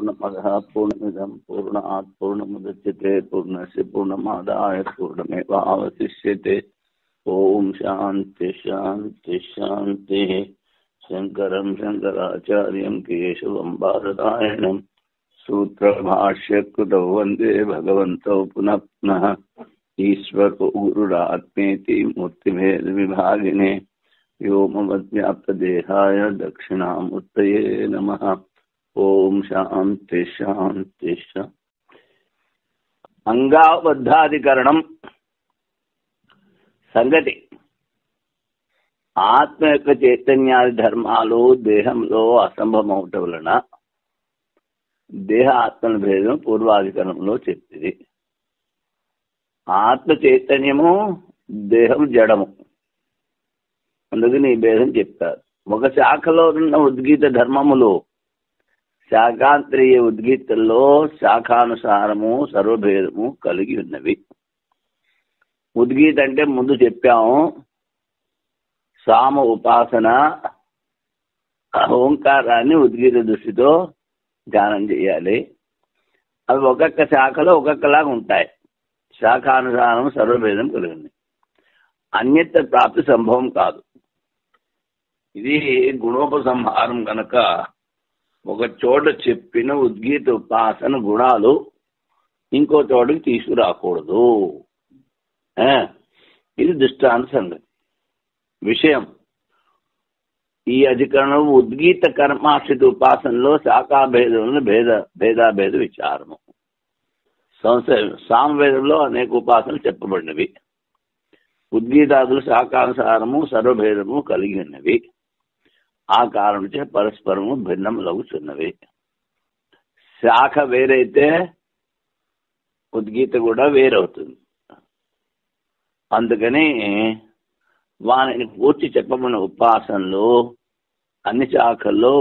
पूर्णमदः पूर्णमिदं पूर्णात् पूर्णमुदच्यते पूर्णस्य पूर्णमादाय पूर्णमेवावशिष्यते। ओम शांति शांति शांति। शंकरं शंकराचार्यं केशवं बादरायणं सूत्रभाष्यकृतौ वन्दे भगवन्तौ पुनः पुनः। ईश्वरो गुरुरात्मेति मूर्तिभेदविभागिने व्योमवद्व्याप्तदेहाय दक्षिणामूर्तये नमः। ओम शांति शांति शांति। అంగాబద్ధాధికరణం సంగతి. ఆత్మ యొక్క చైతన్యాది ధర్మాలు దేహంలో అసంభవమవటం వలన దేహ ఆత్మల భేదం పూర్వాధికరణంలో చెప్పింది. ఆత్మ చైతన్యము, దేహం జడము, అందుకని ఈ భేదం చెప్తారు. ఒక శాఖలో ఉన్న ఉద్గీత ధర్మములు శాఖాంతరీయ ఉద్గీతల్లో శాఖానుసారము సర్వభేదము కలిగి ఉన్నవి. ఉద్గీత అంటే ముందు చెప్పాము, సామ ఉపాసన, ఓంకారాన్ని ఉద్గీత దృష్టితో ధ్యానం చేయాలి. అవి ఒక్కొక్క శాఖలో ఒక్కొక్కలాగా ఉంటాయి. శాఖానుసారం సర్వభేదం కలిగింది. అన్యత్ర ప్రాప్తి సంభవం కాదు. ఇది గుణోపసంహారం కనుక ఒక చోట చెప్పిన ఉద్గీత ఉపాసన గుణాలు ఇంకో చోటకి తీసుకురాకూడదు. ఇది దృష్టాంత సంగతి. విషయం, ఈ అధికరణం ఉద్గీత కర్మాశ్రిత ఉపాసనలో శాఖాభేదంలో భేదాభేద విచారము. సామవేదంలో అనేక ఉపాసనలు చెప్పబడినవి. ఉద్గీతాదులు శాఖానుసారము సర్వభేదము కలిగి ఉన్నవి. ఆ కారణం చే పరస్పరము భిన్నములవుతున్నవి. శాఖ వేరైతే ఉద్గీత కూడా వేరవుతుంది. అందుకని వారిని పూర్తి చెప్పబడిన ఉపాసనలు అన్ని శాఖల్లో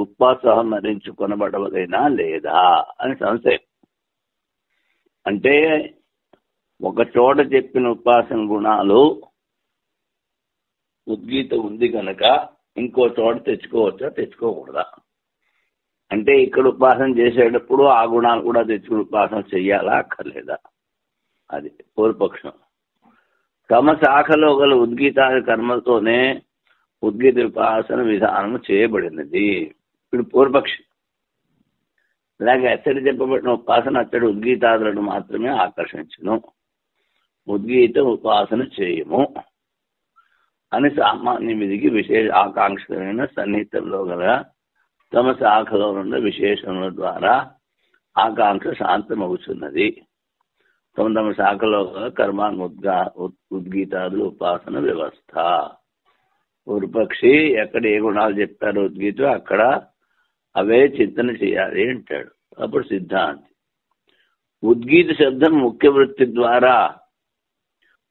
ఉపసంహరించుకొనబడవలైనా లేదా అని సంశయం. అంటే ఒక చోట చెప్పిన ఉపాసన గుణాలు ఉద్గీత ఉంది కనుక ఇంకో చోట తెచ్చుకోవచ్చా తెచ్చుకోకూడదా? అంటే ఇక్కడ ఉపాసన చేసేటప్పుడు ఆ గుణాలు కూడా తెచ్చుకుని ఉపాసన చెయ్యాలా అక్కర్లేదా? అది పూర్వపక్షం. తమ శాఖలో గల ఉద్గీతాది కర్మలతోనే ఉద్గీత ఉపాసన విధానం చేయబడినది. ఇప్పుడు పూర్వపక్షి ఇలాగే అచ్చడి చెప్పబడిన ఉపాసన అచ్చడి ఉద్గీతాదులను మాత్రమే ఆకర్షించును, ఉద్గీత ఉపాసన చేయము అని సామాన్య విధికి విశేష ఆకాంక్షలైన సన్నిహితంలో గల తమ శాఖలో ఉన్న విశేషముల ద్వారా ఆకాంక్ష శాంతమవుతున్నది. తమ తమ శాఖలో గల ఉద్గీతాదులు ఉపాసన వ్యవస్థ. పూర్వపక్షి ఎక్కడ ఏ గుణాలు చెప్తారో ఉద్గీత అక్కడ అవే చింతన చేయాలి అంటాడు. అప్పుడు సిద్ధాంతి ఉద్గీత శబ్దం ముఖ్య వృత్తి ద్వారా,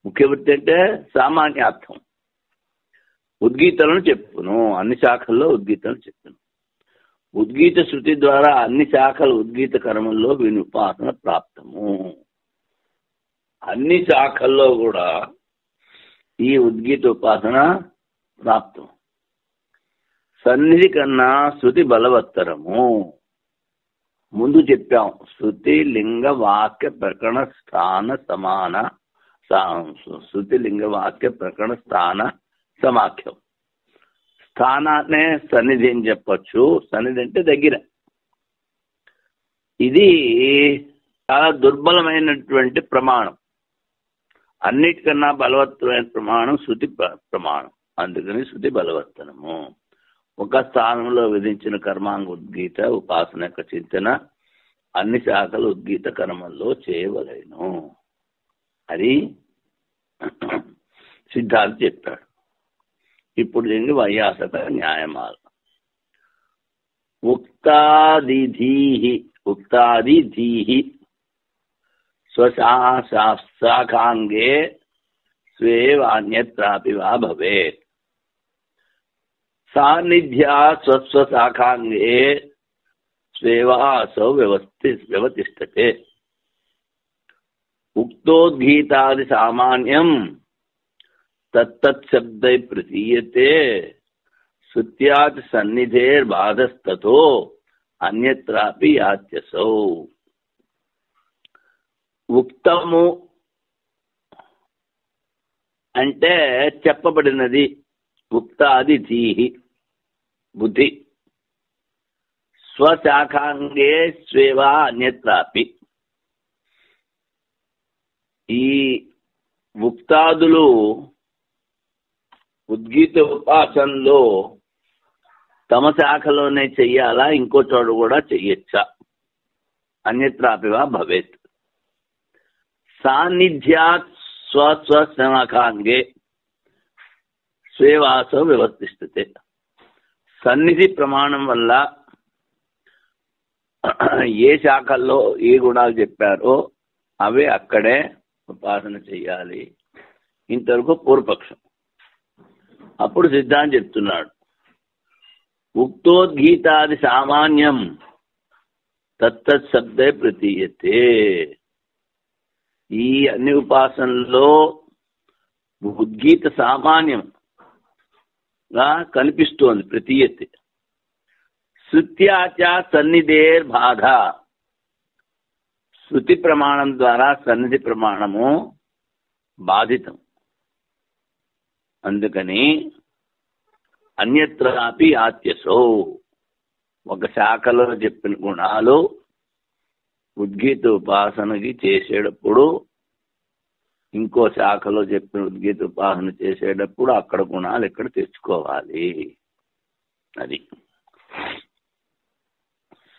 ముఖ్య వృత్తి అంటే సామాన్యార్థం, ఉద్గీతలను చెప్పును. అన్ని శాఖల్లో ఉద్గీతలను చెప్పును. ఉద్గీత శృతి ద్వారా అన్ని శాఖల ఉద్గీత కర్మల్లో వీని ఉపాసన ప్రాప్తము. అన్ని శాఖల్లో కూడా ఈ ఉద్గీత ఉపాసన ప్రాప్తం. సన్నిధి కన్నా శృతి బలవత్తరము. ముందు చెప్పాం, శృతి లింగ వాక్య ప్రకరణ స్థాన సమాన, శృతి లింగ వాక్య ప్రకరణ స్థాన సమాఖ్యం. స్థానాన్నే సన్నిధి అని చెప్పచ్చు. సన్నిధి అంటే దగ్గర. ఇది చాలా దుర్బలమైనటువంటి ప్రమాణం. అన్నిటికన్నా బలవత్తమైన ప్రమాణం శృతి ప్రమాణం. అందుకని శృతి బలవత్తనము. ఒక స్థానంలో విధించిన కర్మాంగ ఉద్గీత ఉపాసన యొక్క చింతన అన్ని శాఖల ఉద్గీత కర్మల్లో చేయవలేను. అది సిద్ధాంతి చెప్పాడు. ఇప్పుడు దీనికి వైయాసక న్యాయమాలు. ఉక్తాదిధీహి స్వశాఖాంగే స్వేవాన్యత్రాపి వా భవేత్. సాన్నిధ్యా స్వస్వశాఖాంగే స్వేవాసౌ వ్యవతిష్టతే. ఉక్తోద్గీతాది సామాన్యం తత్తశబ్దై ప్రతీయతే శృత్యాత్ సన్నిధేర్బాధస్తతో అన్యత్రాపి యాత్యసౌ. ఉక్తము అంటే చెప్పబడినది, ఉక్తాది ధీహి బుద్ధి, స్వశాఖాంగే స్వేవా అన్యత్రాపి. ఈ ఉక్తాదులు ఉద్గీత ఉపాసనలో తమ శాఖలోనే చెయ్యాలా, ఇంకో చోట కూడా చెయ్యొచ్చా? అన్యత్రాపివా భవేత్. సాన్నిధ్యాత్ స్వస్వశాఖాంగే స్వేవాసో వ్యవస్థిస్తే. సన్నిధి ప్రమాణం వల్ల ఏ శాఖల్లో ఏ గుణాలు చెప్పారో అవే అక్కడే ఉపాసన చెయ్యాలి. ఇంతవరకు పూర్వపక్షం. అప్పుడు సిద్ధాంతం చెప్తున్నాడు, ఉక్తోద్గీతాది సామాన్యం తత్తత్ శబ్దే ప్రతీయతే. ఈ అన్ని ఉపాసనలో ఉద్గీత సామాన్యంగా కనిపిస్తోంది, ప్రతీయతే. శృత్యాచ సన్నిధేర్ బాధ. శృతి ప్రమాణం ద్వారా సన్నిధి ప్రమాణము బాధితం. అందుకని అన్యత్రాపి యాత్యసో. ఒక శాఖలో చెప్పిన గుణాలు ఉద్గీత ఉపాసనకి చేసేటప్పుడు, ఇంకో శాఖలో చెప్పిన ఉద్గీత ఉపాసన చేసేటప్పుడు అక్కడ గుణాలు ఇక్కడ తెచ్చుకోవాలి. అది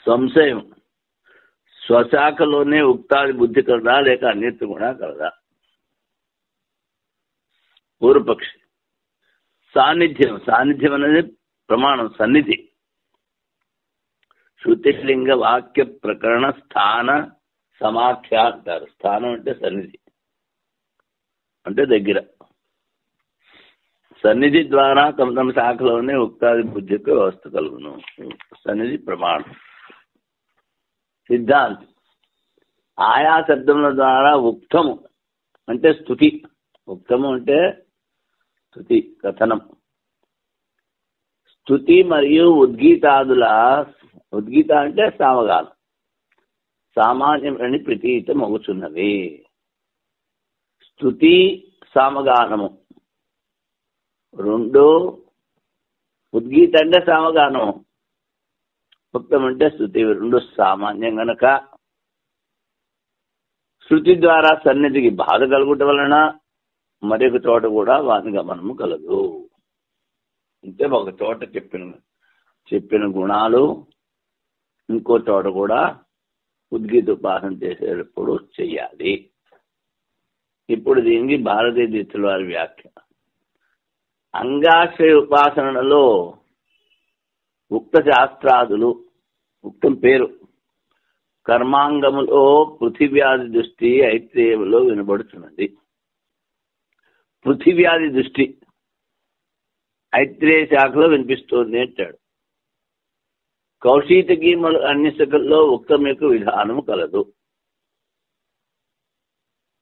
సంశయం. స్వశాఖలోనే ఉక్తాది బుద్ధి కలదా, లేక అన్యత్ర కూడా కలదా? పూర్వపక్షి. సాన్నిధ్యం. సాన్నిధ్యం అనేది ప్రమాణం, సన్నిధి. శృతిలింగ వాక్య ప్రకరణ స్థాన సమాఖ్య అంటారు. స్థానం అంటే సన్నిధి, అంటే దగ్గర. సన్నిధి ద్వారా తమ తమ శాఖలోనే ఉక్తాది బుద్ధికి వ్యవస్థ కలుగును. సన్నిధి ప్రమాణం. సిద్ధాంతి. ఆయా శబ్దముల ద్వారా ఉక్తము అంటే స్తుతి. ఉక్తము అంటే స్తుతి, కథనం. స్తుతి మరియు ఉద్గీతాదుల, ఉద్గీత అంటే సామగానం, సామాన్యమని ప్రతీతం అవుతున్నవి. స్తుతి సామగానము రెండు. ఉద్గీత అంటే సామగానము, ఉక్తం అంటే స్తుతి, రెండు సామాన్యం గనక శృతి ద్వారా సన్నిధికి బాధ కలుగుట వలన మరొక చోట కూడా వాని గమనము కలదు. అంటే ఒక చోట చెప్పిన గుణాలు ఇంకో చోట కూడా ఉద్గీత ఉపాసన చేసేటప్పుడు చెయ్యాలి. ఇప్పుడు దీనికి భారతీయ దీక్షల వారి వ్యాఖ్య. అంగాశ్రయ ఉపాసనలో ఉక్త శాస్త్రాదులు, ఉక్తం పేరు, కర్మాంగములో పృథివ్యాధి దృష్టి ఐత్రేయములో వినబడుతున్నది. పృథివ్యాధి దృష్టి ఐత్రేయ శాఖలో వినిపిస్తోంది అంటాడు. కౌశితకి అన్ని శాఖల్లో ఉక్తం యొక్క విధానము కలదు.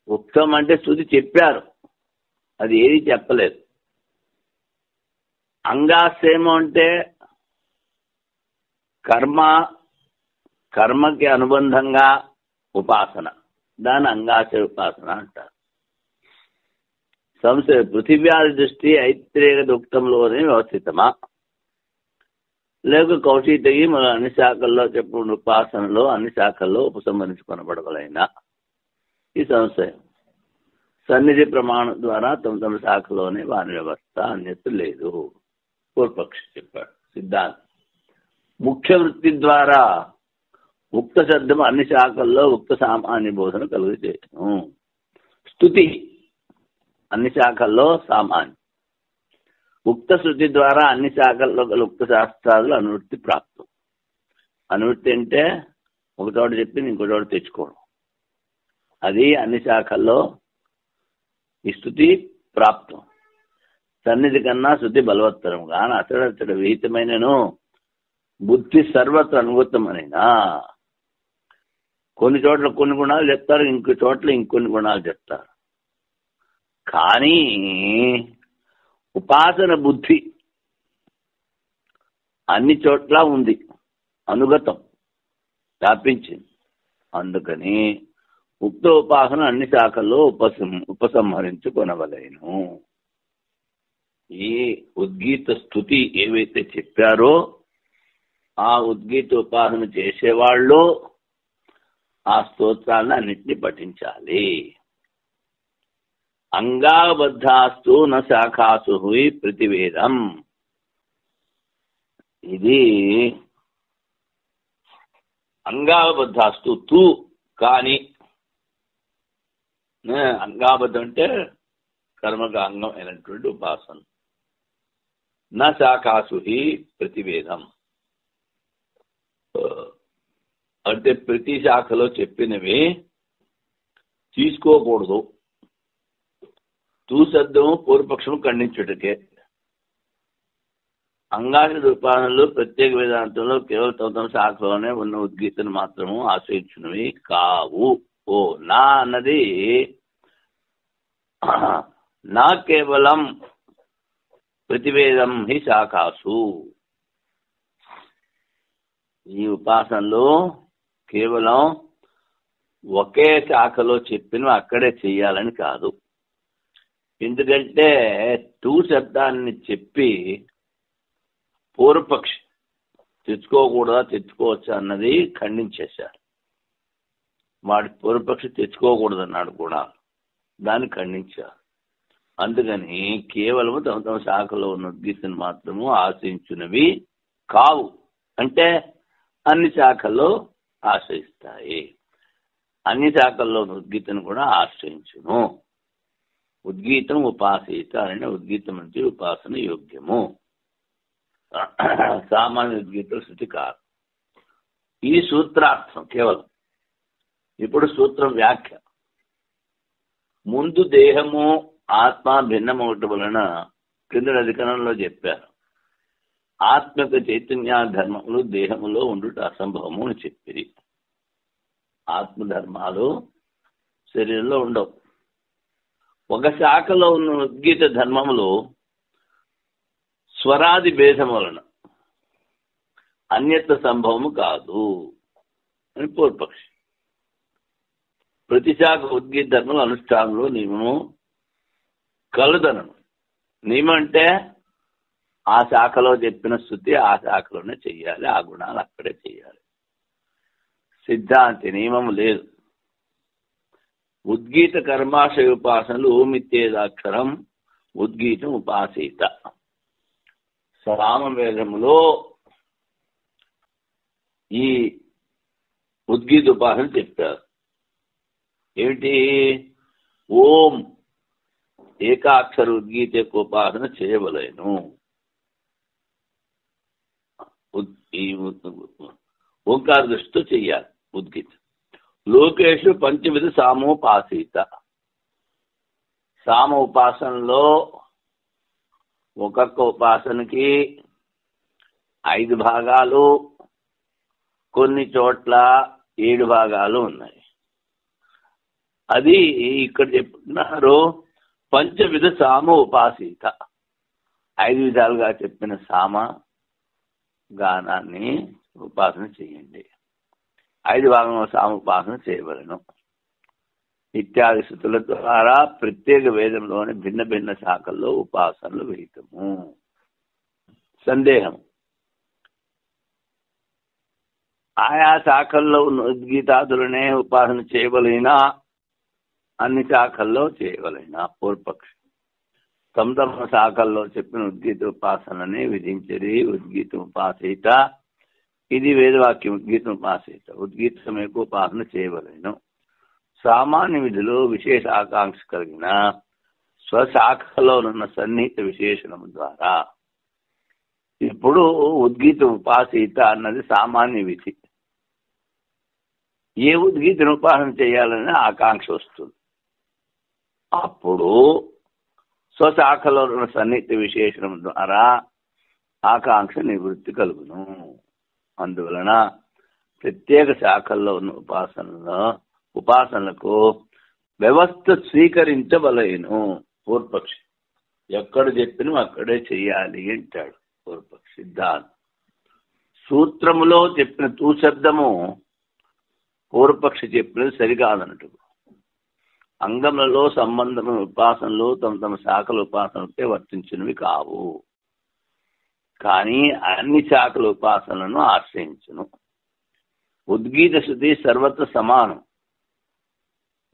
ఉక్తం అంటే స్తుతి చెప్పారు, అది ఏది చెప్పలేదు. అంగాశ్రయము అంటే కర్మకి అనుబంధంగా ఉపాసన, దాని అంగాశ్రయ ఉపాసన అంటారు. సంశయ. పృథివ్యాధి దృష్టి ఐత్రేయ ఉక్తంలోనే వ్యవస్థితమా, లేక కౌశితకి మన అన్ని శాఖల్లో చెప్పిన ఉపాసనలో అన్ని శాఖల్లో ఉపసంహరించుకొనబడగలైనా? ఈ సంశయం. సన్నిధి ప్రమాణం ద్వారా తమ తమ శాఖలోనే వాని వ్యవస్థ, అన్యత లేదు. పూర్వపక్షి చెప్పాడు. సిద్ధాంతం. ముఖ్య వృత్తి ద్వారా ఉక్త శబ్దం అన్ని శాఖల్లో ఉక్త సామాన్య బోధన కలుగజేయను. స్తుతి అన్ని శాఖల్లో సామాన్యం. ఉక్త శృతి ద్వారా అన్ని శాఖల్లో గల ఉక్త శాస్త్రాలు అనువృత్తి ప్రాప్తం. అనువృత్తి అంటే ఒక చోట చెప్పింది ఇంకో చోట తెచ్చుకోవడం. అది అన్ని శాఖల్లో ఈ స్థుతి ప్రాప్తం. సన్నిధి కన్నా శృతి బలవత్తరం. కానీ అతడతడు విహితమైనను బుద్ధి సర్వత్ర అనుగతమైనా. కొన్ని చోట్ల కొన్ని గుణాలు చెప్తారు, ఇంకో చోట్ల ఇంకొన్ని గుణాలు చెప్తారు. కానీ ఉపాసన బుద్ధి అన్ని చోట్ల ఉంది, అనుగతం. స్థాపించింది. అందుకని ఉక్త ఉపాసన అన్ని శాఖల్లో ఉపసంహరించుకొనవలేను. ఈ ఉద్గీత స్థుతి ఏవైతే చెప్పారో ఆ ఉద్గీత ఉపాసన చేసేవాళ్ళు ఆ స్తోత్రాలను అన్నింటినీ పఠించాలి. అంగాబద్ధాస్తు న శాఖాసు హుయి ప్రతివేదం. ఇది అంగాబద్ధాస్తు తూ కానీ, అంగాబద్ధం అంటే కర్మకు అంగం అయినటువంటి ఉపాసన. నా శాఖాసు హి ప్రతివేదం అంటే ప్రతి శాఖలో చెప్పినవి తీసుకోకూడదు. తూ శబ్దము పూర్వపక్షము ఖండించుటకే. అంగాది ఉపాసనలు ప్రత్యేక వేదాంతంలో కేవలం తమ శాఖలోనే ఉన్న ఉద్గీతను మాత్రము ఆశ్రయించినవి కావు. ఓ నా అన్నది నా కేవలం ప్రతివేదం హి శాఖాసు. ఈ ఉపాసనలో కేవలం ఒకే శాఖలో చెప్పిన అక్కడే చెయ్యాలని కాదు. ఎందుకంటే టూ శబ్దాన్ని చెప్పి పూర్వపక్షి తెచ్చుకోకూడదా తెచ్చుకోవచ్చా అన్నది ఖండించేశారు. వాడి పూర్వపక్షి తెచ్చుకోకూడదు అన్నాడు కూడా, దాన్ని ఖండించారు. అందుకని కేవలము తమ తమ శాఖలో ఉన్న ఉద్గీతను మాత్రము ఆశ్రయించున్నవి కావు. అంటే అన్ని శాఖల్లో ఆశ్రయిస్తాయి. అన్ని శాఖల్లో ఉద్గీతను కూడా ఆశ్రయించును. ఉద్గీతం ఉపాసీత అనే ఉద్గీతం అంటే ఉపాసన యోగ్యము. సామాన్య ఉద్గీతం శృతి కాదు. ఇది సూత్రార్థం కేవలం. ఇప్పుడు సూత్రం వ్యాఖ్య. ముందు దేహము ఆత్మ భిన్నమవటం వలన కింద అధికరణంలో చెప్పారు. ఆత్మక చైతన్య ధర్మములు దేహములో ఉండుట అసంభవము అని చెప్పిరి. ఆత్మధర్మాలు శరీరంలో ఉండవు. ఒక శాఖలో ఉన్న ఉద్గీత ధర్మములు స్వరాది భేదం వలన అన్యత్ర సంభవము కాదు అని పూర్వపక్షి. ప్రతి శాఖ ఉద్గీత ధర్మముల అనుష్ఠానంలో నియమము కలుదనను. నియమం అంటే ఆ శాఖలో చెప్పిన స్థుతి ఆ శాఖలోనే చెయ్యాలి, ఆ గుణాలు అక్కడే చెయ్యాలి. సిద్ధాంతి నియమం లేదు. ఉద్గీత కర్మాశయ ఉపాసనలు ఓమిత్యేదాక్షరం ఉద్గీతం ఉపాసీత. సామవేదములో ఈ ఉద్గీత ఉపాసన చెప్పారు. ఏమిటి? ఓం ఏకాక్షర ఉద్గీత ఉపాసన చేయవలేను. ఓంకార దృష్టితో చెయ్యాలి ఉద్గీత. లోకేషు పంచవిధ సామోపాసీత. సామ ఉపాసనలో ఒక్కొక్క ఉపాసనకి 5 భాగాలు, కొన్ని చోట్ల 7 భాగాలు ఉన్నాయి. అది ఇక్కడ చెప్తున్నారు పంచవిధ సామ ఉపాసీత. 5 విధాలుగా చెప్పిన సామ గానాన్ని ఉపాసన చేయండి. 5 భాగంలో సామ ఉపాసన చేయవలను. ఇత్యాది స్థుతుల ద్వారా ప్రత్యేక వేదంలోని భిన్న భిన్న శాఖల్లో ఉపాసనలు విహితము. సందేహం. ఆయా శాఖల్లో ఉన్న ఉద్గీతాదులనే ఉపాసన చేయవలైనా అన్ని శాఖల్లో చేయవలైనా? పూర్వపక్షి. తమ తమ శాఖల్లో చెప్పిన ఉద్గీత ఉపాసనని విధించరి. ఉద్గీతం ఉపాసీత. ఇది వేదవాక్యం. ఉద్గీతం ఉపాసీత. ఉద్గీతం యొక్క ఉపాసన చేయవలెను. సామాన్య విధిలో విశేష ఆకాంక్ష కలిగిన స్వశాఖలో ఉన్న సన్నిహిత విశేషణం ద్వారా. ఇప్పుడు ఉద్గీత ఉపాసీత అన్నది సామాన్య విధి. ఏ ఉద్గీతను ఉపాసన చేయాలనే ఆకాంక్ష వస్తుంది. అప్పుడు స్వశాఖలో ఉన్న సన్నిహిత విశేషణం ద్వారా ఆకాంక్ష నివృత్తి కలుగును. అందువలన ప్రత్యేక శాఖల్లో ఉన్న ఉపాసనలకు వ్యవస్థ స్వీకరించవలేను. పూర్వపక్షి. ఎక్కడ చెప్పినా అక్కడే చెయ్యాలి అంటాడు. పూర్వపక్షి సిద్ధాంతం. సూత్రములో చెప్పిన తూ శబ్దము పూర్వపక్షి చెప్పినది సరికాదన్నట్టు. అంగములలో సంబంధమైన ఉపాసనలు తమ తమ శాఖల ఉపాసనలకే వర్తించినవి కావు, కానీ అన్ని శాఖల ఉపాసనలను ఆశ్రయించును. ఉద్గీత శృతి సర్వత్ర సమానం.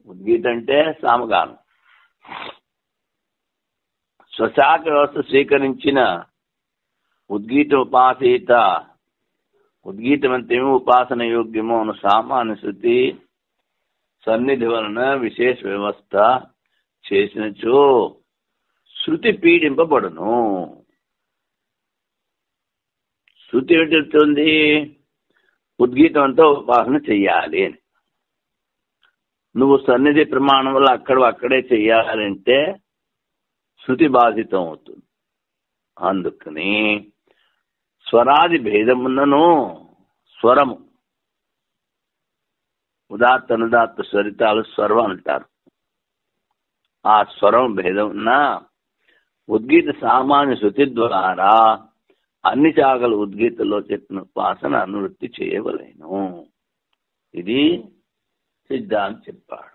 ఉద్గీత అంటే సామగానం. స్వశాఖ వ్యవస్థ స్వీకరించిన ఉద్గీత ఉపాసీత, ఉద్గీతమంతేమో ఉపాసన యోగ్యమో అను సామాన్య శృతి సన్నిధి వలన విశేష వ్యవస్థ చేసినచో శృతి పీడింపబడును. శృతి ఏం చెప్తుంది? ఉద్గీతంతో ఉపాసన చెయ్యాలి అని. నువ్వు సన్నిధి ప్రమాణం వల్ల అక్కడే చెయ్యాలంటే శృతి బాధితం అవుతుంది. అందుకని స్వరాది భేదమున్నను స్వరము, ఉదాత్త అనుదాత్త స్వరితాలు స్వరం అంటారు. ఆ స్వరం భేదం ఉన్న ఉద్గీత సామాన్య శృతి ద్వారా అన్ని శాఖలు ఉద్గీతలో చెప్పిన ఉపాసన అనువృత్తి చేయవలేను. ఇది సిద్ధాంతం చెప్పాడు.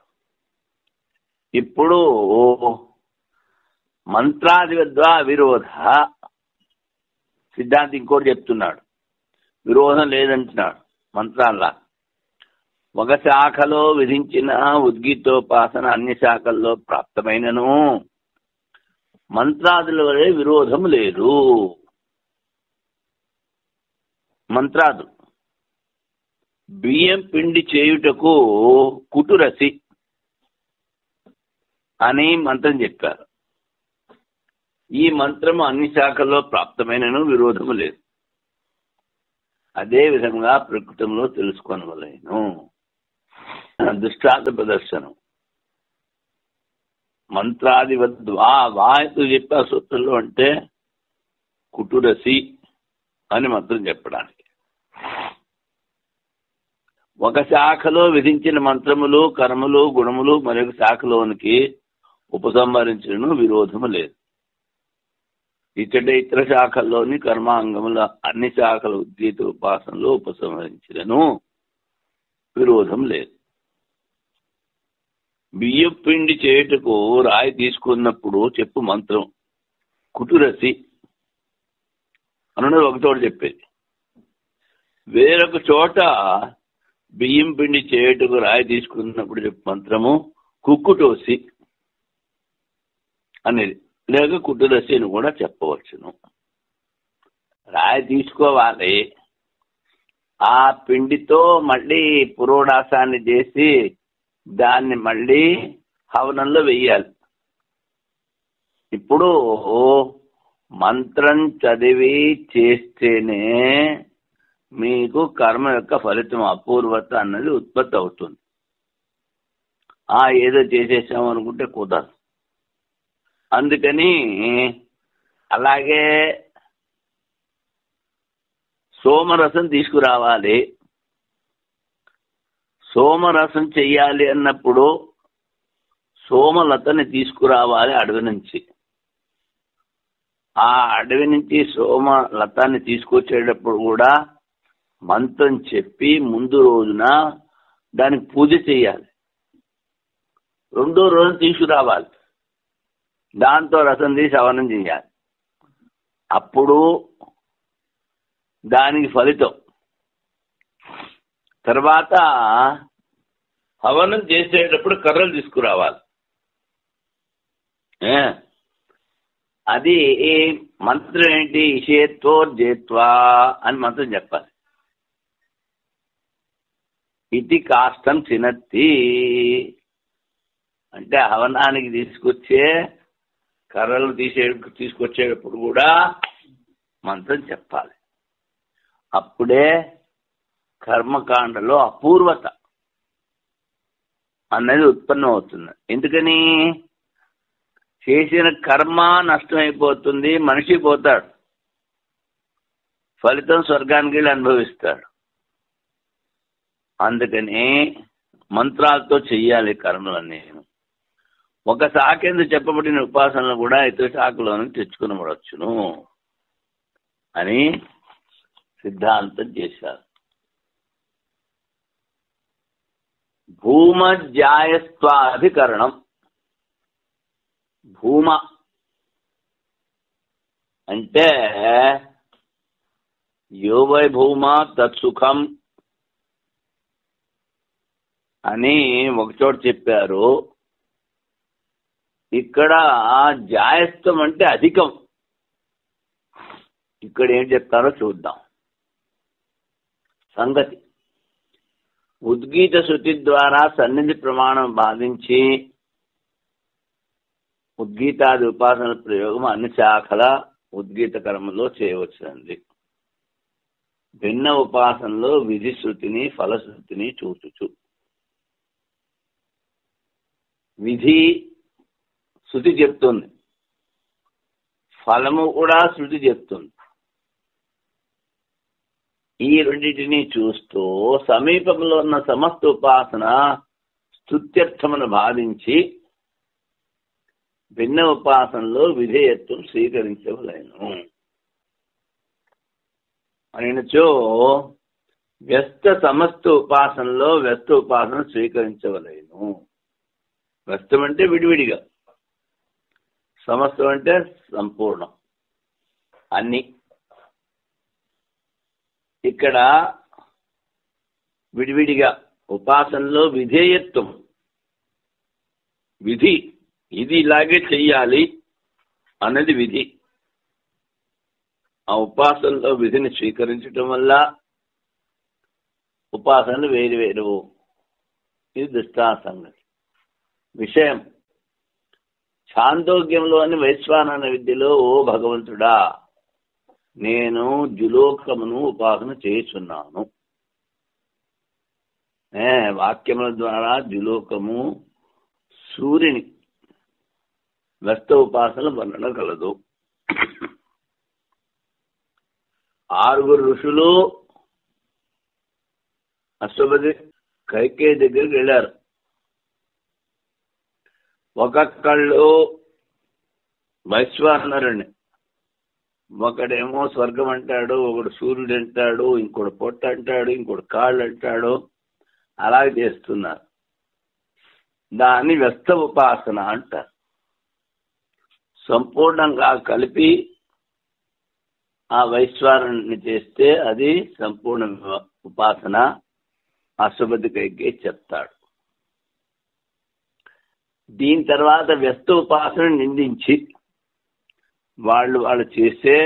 ఇప్పుడు మంత్రాదివద్వా విరోధ, సిద్ధాంతి ఇంకోటి చెప్తున్నాడు. విరోధం లేదంటున్నాడు. మంత్రాల్లా ఒక శాఖలో విధించిన ఉద్గీతోపాసన అన్ని శాఖల్లో ప్రాప్తమైనను మంత్రాదుల వలె విరోధం లేదు. మంత్రాదు బియ్యం పిండి చేయుటకు కుటురసి అని మంత్రం చెప్పారు. ఈ మంత్రము అన్ని శాఖల్లో ప్రాప్తమైనను విరోధము లేదు. అదే విధంగా ప్రకృతంలో తెలుసుకోనవలేను. దృష్టాంత ప్రదర్శనం. మంత్రాది వాయతు చెప్పే సూత్రంలో అంటే కుటురసి అని మంత్రం చెప్పడానికి. ఒక శాఖలో విధించిన మంత్రములు కర్మలు గుణములు మరొక శాఖలోనికి ఉపసంహరించడం విరోధము లేదు. ఇతర శాఖల్లోని కర్మాంగముల అన్ని శాఖల ఉద్గీత ఉపాసనలో ఉపసంహరించడను విరోధం లేదు. బియ్యం పిండి చేయుటకు రాయి తీసుకున్నప్పుడు చెప్పు మంత్రం కుటురసి అన్నది ఒక చోట చెప్పేది. వేరొక చోట బియ్యం పిండి చేయుటకు రాయి తీసుకున్నప్పుడు చెప్పు మంత్రము కుక్కుటోసి అనేది, లేక కుటురసి అని కూడా చెప్పవచ్చును. రాయి తీసుకోవాలి, ఆ పిండితో మళ్ళీ పురోడాసాన్ని చేసి దాన్ని మళ్ళీ హవనంలో వెయ్యాలి. ఇప్పుడు మంత్రం చదివి చేస్తేనే మీకు కర్మ యొక్క ఫలితం అపూర్వత అన్నది ఉత్పత్తి అవుతుంది. ఏదో చేసేసాం అనుకుంటే కుదరదు. అందుకని అలాగే సోమరసం తీసుకురావాలి. సోమరసం చెయ్యాలి అన్నప్పుడు సోమలతని తీసుకురావాలి అడవి నుంచి. ఆ అడవి నుంచి సోమలతాన్ని తీసుకొచ్చేటప్పుడు కూడా మంత్రం చెప్పి ముందు రోజున దానికి పూజ చేయాలి. రెండో రోజున తీసుకురావాలి, దాంతో రసం తీసి హవనం చేయాలి. అప్పుడు దానికి ఫలితం. తర్వాత హవనం చేసేటప్పుడు కర్రలు తీసుకురావాలి. అది మంత్రం ఏంటి? ఇషేత్వోర్జేత్వా అని మంత్రం చెప్పాలి. ఇది కాష్టం చినత్తి అంటే హవనానికి తీసుకొచ్చే కర్రలు తీసుకొచ్చేటప్పుడు కూడా మంత్రం చెప్పాలి. అప్పుడే కర్మకాండలో అపూర్వత అనేది ఉత్పన్నం అవుతుంది. ఎందుకని? చేసిన కర్మ నష్టమైపోతుంది, మనిషి పోతాడు, ఫలితం స్వర్గానికి వెళ్ళి అనుభవిస్తాడు. అందుకని మంత్రాలతో చెయ్యాలి కర్మలన్నీ. ఒక శాఖ ఎందుకు చెప్పబడిన ఉపాసనలు కూడా ఇతర శాఖలోనికి తెచ్చుకునబడవచ్చును అని సిద్ధాంతం చేశారు. భూమజ్యాయస్వాధికరణం. భూమ అంటే యో వై భూమ తత్సుఖం అని ఒకచోట చెప్పారు. ఇక్కడ జాయస్తం అంటే అధికం. ఇక్కడ ఏం చెప్తారో చూద్దాం. సంగతి ఉద్గీత శృతి ద్వారా సన్నిధి ప్రమాణం బాధించి ఉద్గీతాది ఉపాసనల ప్రయోగం అన్ని శాఖల ఉద్గీత కర్మలో చేయవచ్చునంది. భిన్న ఉపాసనలో విధి శృతిని ఫలశృతిని చూచుచు. విధి శృతి చెప్తుంది, ఫలము కూడా శృతి చెప్తుంది. ఈ రెండింటినీ చూస్తూ సమీపంలో ఉన్న సమస్త ఉపాసన స్తుత్యర్థమును బాధించి భిన్న ఉపాసనలో విధేయత్వం స్వీకరించవలేను అనినచో వ్యస్త సమస్త ఉపాసనలో వ్యస్త ఉపాసన స్వీకరించవలేను. వ్యస్తం అంటే విడివిడిగా, సమస్తం అంటే సంపూర్ణం, అన్ని. ఇక్కడ విడివిడిగా ఉపాసనలో విధేయత్వం, విధి, ఇది ఇలాగే చెయ్యాలి అన్నది విధి. ఆ ఉపాసనలో విధిని స్వీకరించడం వల్ల ఉపాసనలు వేరు వేరు. ఇది దృష్టాంతంగతి విషయం. ఛాందోగ్యంలోని వైశ్వానర విద్యలో, ఓ భగవంతుడా, నేను జులోకమును ఉపాసన చేస్తున్నాను. వాక్యముల ద్వారా జులోకము సూర్యుని వ్యస్త ఉపాసన వర్ణన కలదు. 6 ఋషులు అశ్వపతి కైకేయి దగ్గరికి వెళ్ళారు. ఒక్కొక్కళ్ళు వైశ్వానరుణ్ణి, ఒకడేమో స్వర్గం అంటాడు, ఒకడు సూర్యుడు అంటాడు, ఇంకోటి పొట్ట అంటాడు, ఇంకోటి కాళ్ళు అంటాడు. అలాగే చేస్తున్నారు. దాన్ని వ్యస్త ఉపాసన అంటారు. సంపూర్ణంగా కలిపి ఆ వైశ్వారుని చేస్తే అది సంపూర్ణ ఉపాసన. అశ్వపతి కైకేయి చెప్తాడు. దీని తర్వాత వ్యస్త ఉపాసన నిందించి వాళ్ళు చేసే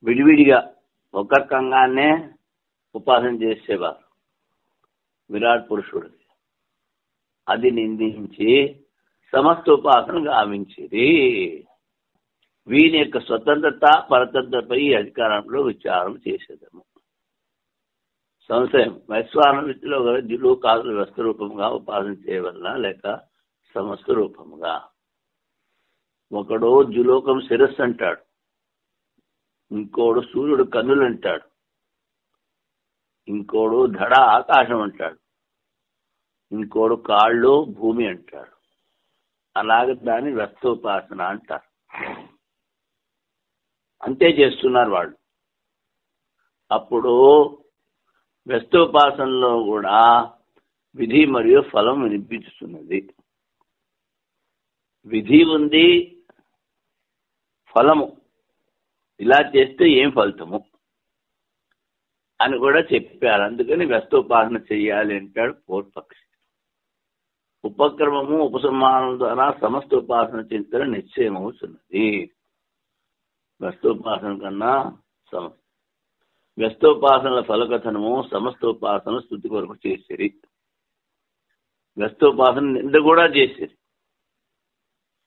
విడివిడిగా ఒక్కొక్క అంగాన్నే ఉపాసన చేసేవారు విరాట్ పురుషుడు. అది నిందించి సమస్త ఉపాసన గావించేది. వీని యొక్క స్వతంత్రత పరతంత్రపై అధికారంలో విచారం చేసేదము. సంశయం, వైశ్వానర విద్యలో జులోకాదులు వ్యస్త రూపంగా ఉపాసన చేయవలన లేక సమస్త రూపముగా? ఒకడు జులోకం శిరస్సు అంటాడు, ఇంకోడు సూర్యుడు కన్నులు అంటాడు, ఇంకోడు ధడ ఆకాశం అంటాడు, ఇంకోడు కాళ్ళు భూమి అంటాడు. అలాగే దాన్ని వ్యస్తోపాసన అంటారు. అంతే చేస్తున్నారు వాళ్ళు. అప్పుడు వ్యస్తోపాసనలో కూడా విధి మరియు ఫలం వినిపిస్తున్నది. విధి ఉంది, ఫలము, ఇలా చేస్తే ఏం ఫలితము అని కూడా చెప్పారు. అందుకని వ్యస్తోపాసన చెయ్యాలి అంటాడు పూర్వపక్షి. ఉపక్రమము ఉపసంహారం ద్వారా సమస్త ఉపాసన చింతన నిశ్చయమవుతున్నది. వ్యస్తోపాసన కన్నా వ్యస్తోపాసనల ఫలకథనము సమస్తోపాసన స్థుతి కొరకు చేసేది. వ్యస్తోపాసన నింద కూడా చేసేది.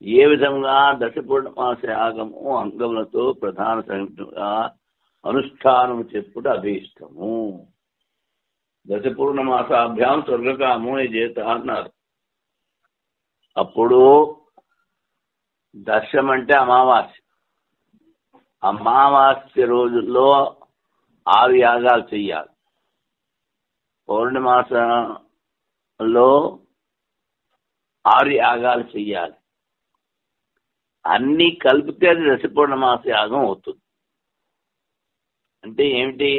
ఏ విధంగా దశపూర్ణమాస యాగము అంగములతో ప్రధాన సంయుక్తంగా అనుష్ఠానము చెప్పుట అభీష్టము. దశపూర్ణమాసాభ్యాం స్వర్గకామో చేత అన్నారు. అప్పుడు దశం అంటే అమావాస్య. అమావాస్య రోజుల్లో 6 యాగాలు చెయ్యాలి. పౌర్ణమాసంలో 6 యాగాలు చెయ్యాలి. అన్నీ కలిపితే అది దశపూర్ణమాస యాగం అవుతుంది. అంటే ఏమిటి?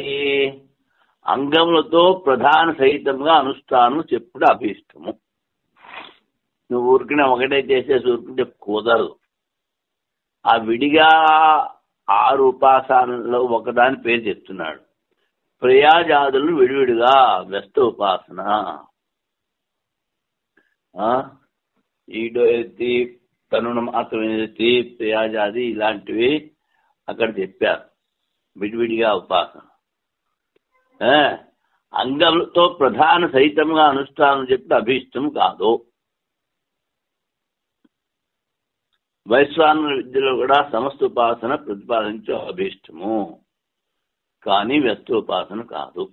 అంగములతో ప్రధాన సహితంగా అనుష్ఠానం చెప్పుడు అభీష్టము. నువ్వు ఊరికిన ఒకటే చేసేసి ఊరుకుంటే కుదరదు. ఆ విడిగా 6 ఉపాసనలో ఒకదాని పేరు చెప్తున్నాడు. ప్రయాజాదులను విడివిడిగా వ్యస్త ఉపాసన. ఈడో ఎత్తి తనును మాత్రం ఎత్తి ప్రయాజాది ఇలాంటివి అక్కడ చెప్పారు. విడివిడిగా ఉపాసన. అంగంతో ప్రధాన సహితంగా అనుష్ఠానం చెప్పి అభీష్టం కాదు. వైశ్వానర విద్యలో కూడా సమస్త ఉపాసన ప్రతిపాదించే అభీష్టము, కానీ వ్యస్తోపాసన కాదు.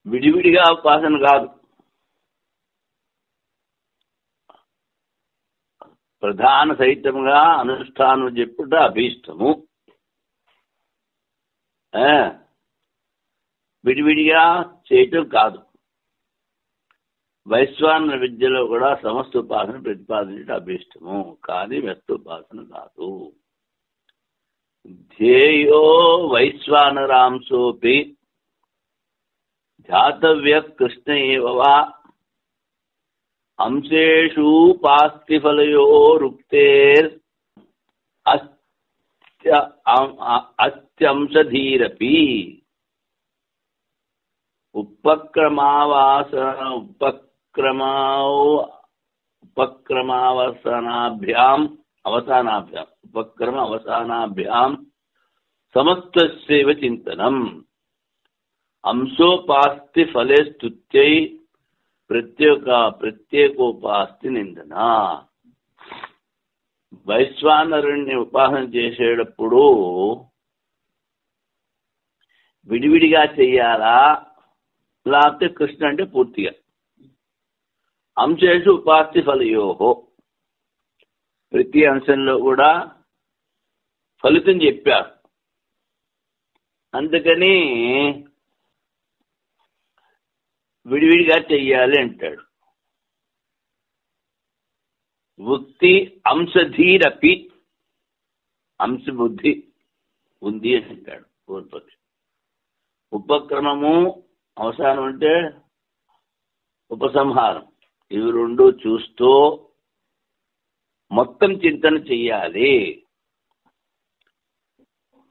విడివిడిగా ఉపాసన కాదు, ప్రధాన సహితంగా అనుష్ఠానం చెప్పుట అభీష్టము. విడివిడిగా చేయటం కాదు. వైశ్వానర విద్యలో కూడా సమస్త ఉపాసన ప్రతిపాదించడం అభీష్టము, కానీ వ్యస్తోపాసన కాదు. ధ్యేయో వైశ్వానరాంశోపి ధ్యాతవ్య కృష్ణ ఏవవా అంశేషు పాస్తి ఫలయోరుక్తేర్ అత్యంశధీరపి అవసానాభ్యాం సమస్తస్యైవ చింతనం అంశోపాస్తి ఫలే స్తుత్యై ప్రత్యేకోపాస్తి నిందన. వైశ్వానరుణ్ణి ఉపాసన చేసేటప్పుడు విడివిడిగా చెయ్యాలా, లేకపోతే కృష్ణ అంటే పూర్తిగా. అంశేషు ఉపాస్తి ఫలయోహో, ప్రతి అంశంలో కూడా ఫలితం చెప్పారు. అందుకని విడివిడిగా చెయ్యాలి అంటాడు. వృత్తి అంశధీరపి, అంశబుద్ధి ఉంది అని అంటాడు పూర్వపక్షి. ఉపక్రమము అవసానం అంటే ఉపసంహారం, ఇవి రెండు చూస్తూ మొత్తం చింతన చెయ్యాలి.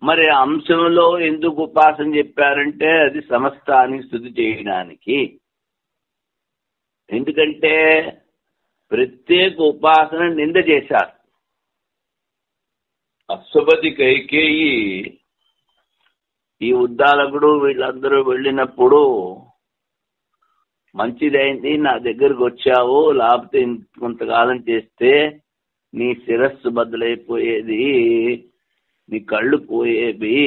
మరి అంశంలో ఎందుకు ఉపాసన చెప్పారంటే అది సమస్తాన్ని స్తుతి చేయడానికి. ఎందుకంటే ప్రత్యేక ఉపాసన నింద చేశారు. అశ్వపతి కైకేయి ఈ ఉద్దాలకుడు వీళ్ళందరూ వెళ్ళినప్పుడు మంచిదైంది నా దగ్గరకు వచ్చావు, లేకపోతే కొంతకాలం చేస్తే నీ శిరస్సు బద్దలైపోయేది, నీ కళ్ళు పోయేవి,